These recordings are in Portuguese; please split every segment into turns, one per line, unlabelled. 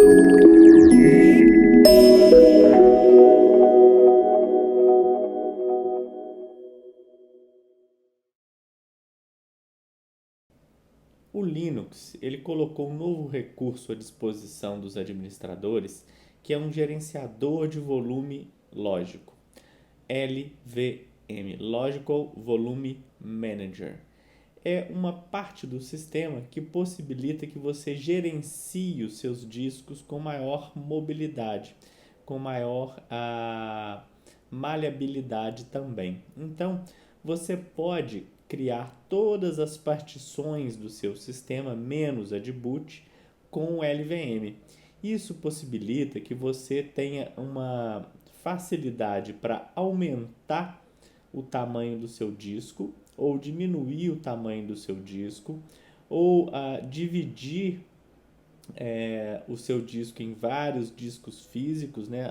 O Linux, ele colocou um novo recurso à disposição dos administradores, que é um gerenciador de volume lógico, LVM, Logical Volume Manager. É uma parte do sistema que possibilita que você gerencie os seus discos com maior mobilidade, com maior maleabilidade também. Então, você pode criar todas as partições do seu sistema, menos a de boot, com o LVM. Isso possibilita que você tenha uma facilidade para aumentar o tamanho do seu disco ou diminuir o tamanho do seu disco ou dividir o seu disco em vários discos físicos, né?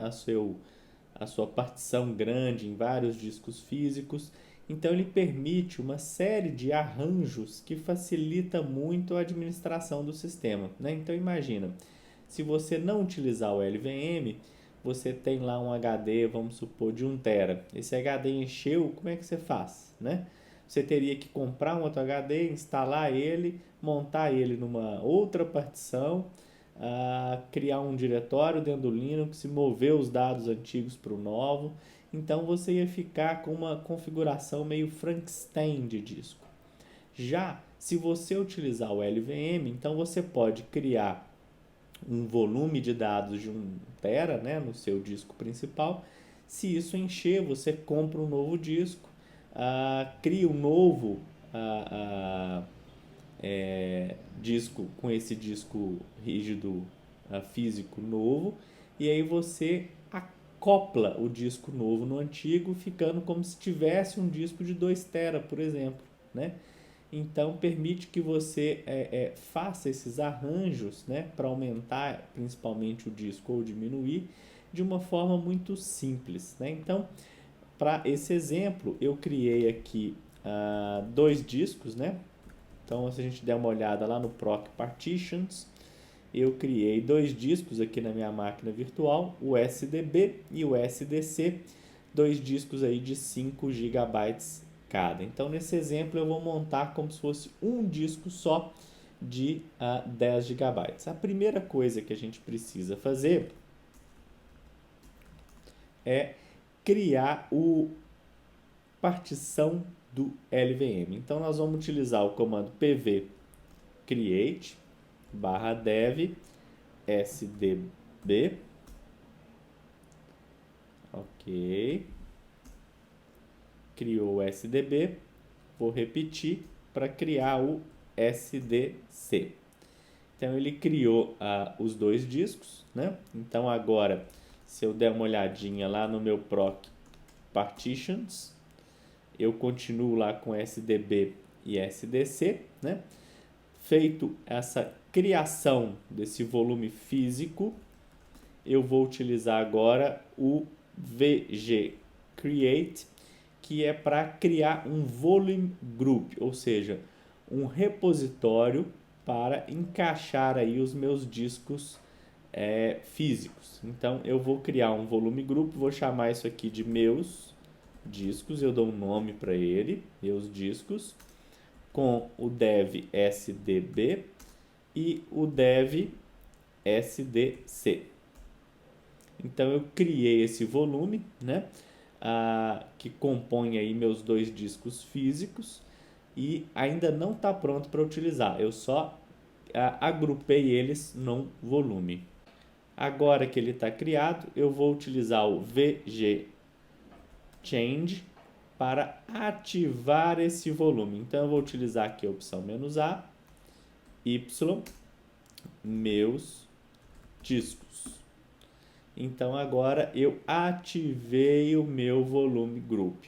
A sua partição grande em vários discos físicos. Então ele permite uma série de arranjos que facilita muito a administração do sistema, né? Então imagina, se você não utilizar o LVM, você tem lá um HD, vamos supor, de 1 tera. Esse HD encheu, como é que você faz, né? Você teria que comprar um outro HD, instalar ele, montar ele numa outra partição, criar um diretório dentro do Linux, mover os dados antigos para o novo. Então você ia ficar com uma configuração meio Frankenstein de disco. Já se você utilizar o LVM, então você pode criar um volume de dados de 1 tera, né, no seu disco principal. Se isso encher, você compra um novo disco, cria um novo disco com esse disco rígido físico novo, e aí você acopla o disco novo no antigo, ficando como se tivesse um disco de 2 tera, por exemplo, né? Então permite que você faça esses arranjos, né, para aumentar principalmente o disco ou diminuir de uma forma muito simples, né? Então, para esse exemplo, eu criei aqui 2 discos, né? Então, se a gente der uma olhada lá no Proc Partitions, eu criei 2 discos aqui na minha máquina virtual, o SDB e o SDC, 2 discos aí de 5 gigabytes cada. Então, nesse exemplo, eu vou montar como se fosse um disco só de 10 gigabytes. A primeira coisa que a gente precisa fazer é criar o partição do LVM. Então, nós vamos utilizar o comando pv create /dev sdb. Ok. Criou o SDB. Vou repetir para criar o SDC. Então ele criou os 2 discos, né? Então agora, se eu der uma olhadinha lá no meu proc partitions, eu continuo lá com SDB e SDC, né? Feito essa criação desse volume físico, eu vou utilizar agora o VG Create, que é para criar um volume group, ou seja, um repositório para encaixar aí os meus discos físicos. Então eu vou criar um volume group, vou chamar isso aqui de meus discos, eu dou um nome para ele, meus discos, com o dev sdb e o dev sdc. Então eu criei esse volume, né, que compõe aí meus 2 discos físicos e ainda não está pronto para utilizar. Eu só agrupei eles num volume. Agora que ele está criado, eu vou utilizar o VG Change para ativar esse volume. Então eu vou utilizar aqui a opção "-a", Y, meus discos. Então agora eu ativei o meu volume group.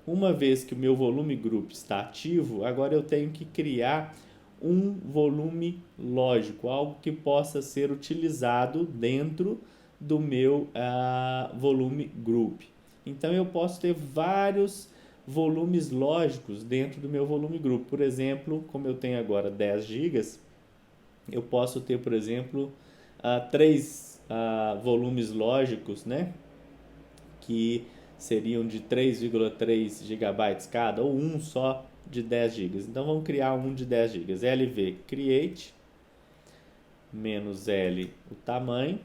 Uma vez que o meu volume group está ativo, agora eu tenho que criar um volume lógico, algo que possa ser utilizado dentro do meu volume group. Então eu posso ter vários volumes lógicos dentro do meu volume group. Por exemplo, como eu tenho agora 10 GB, eu posso ter, por exemplo, três volumes lógicos, né, que seriam de 3,3 GB cada, ou um só de 10 GB. Então vamos criar um de 10 GB. LV create menos L o tamanho,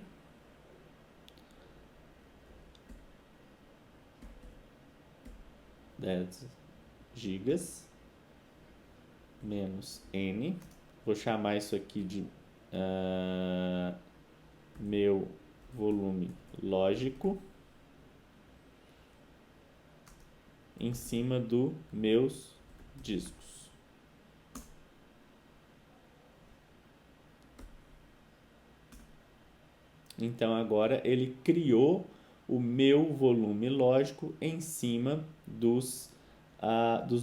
gigas menos N. Vou chamar isso aqui de meu volume lógico em cima do meus discos. Então agora ele criou o meu volume lógico em cima dos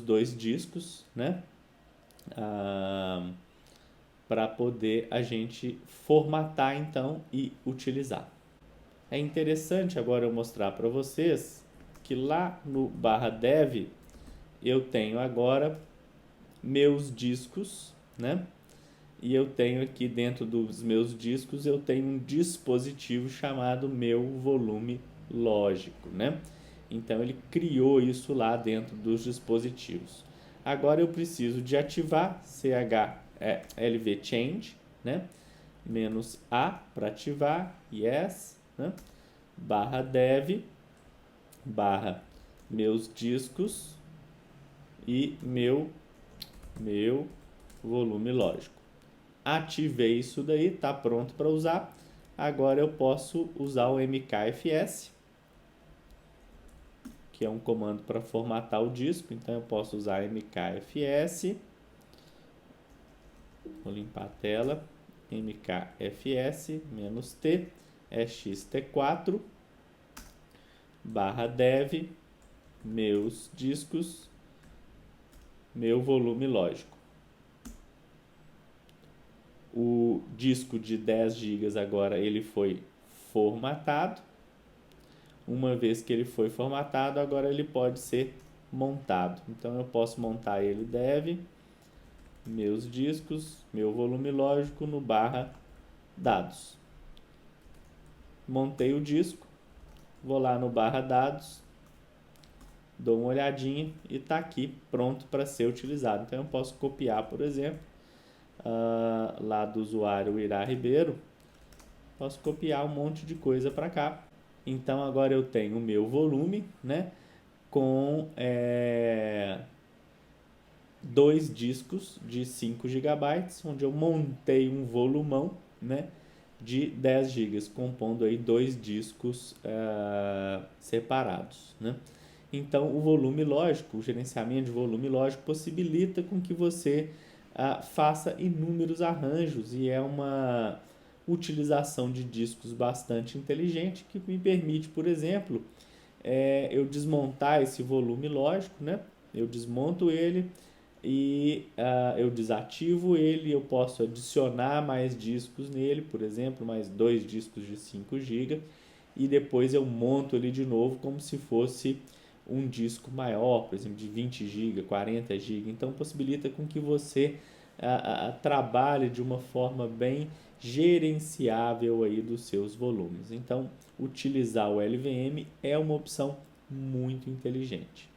dois discos, né? Para poder a gente formatar então e utilizar. É interessante agora eu mostrar para vocês que lá no /dev eu tenho agora meus discos, né? E eu tenho aqui dentro dos meus discos eu tenho um dispositivo chamado meu volume lógico, né? Então ele criou isso lá dentro dos dispositivos. Agora eu preciso de ativar lv change, né? Menos A para ativar, yes, né? /dev meus discos e meu volume lógico. Ativei isso daí, tá pronto para usar. Agora eu posso usar o mkfs, que é um comando para formatar o disco. Então eu posso usar mkfs. Vou limpar a tela. mkfs -t xt4 /dev meus discos, meu volume lógico. O disco de 10 GB agora ele foi formatado. Uma vez que ele foi formatado, agora ele pode ser montado. Então eu posso montar ele dev meus discos, meu volume lógico no /dados. Montei o disco, vou lá no /dados, dou uma olhadinha e está aqui pronto para ser utilizado. Então eu posso copiar, por exemplo, lá do usuário Irá Ribeiro, posso copiar um monte de coisa para cá. Então agora eu tenho o meu volume, né, com dois discos de 5 GB, onde eu montei um volumão, né, de 10 GB, compondo aí dois discos separados, né? Então o volume lógico, o gerenciamento de volume lógico possibilita com que você faça inúmeros arranjos e é uma utilização de discos bastante inteligente que me permite, por exemplo, eu desmontar esse volume lógico, né? Eu desmonto ele e eu desativo ele, eu posso adicionar mais discos nele, por exemplo, mais 2 discos de 5 GB e depois eu monto ele de novo como se fosse um disco maior, por exemplo, de 20 GB, 40 GB. Então possibilita com que você trabalhe de uma forma bem gerenciável aí dos seus volumes. Então, utilizar o LVM é uma opção muito inteligente.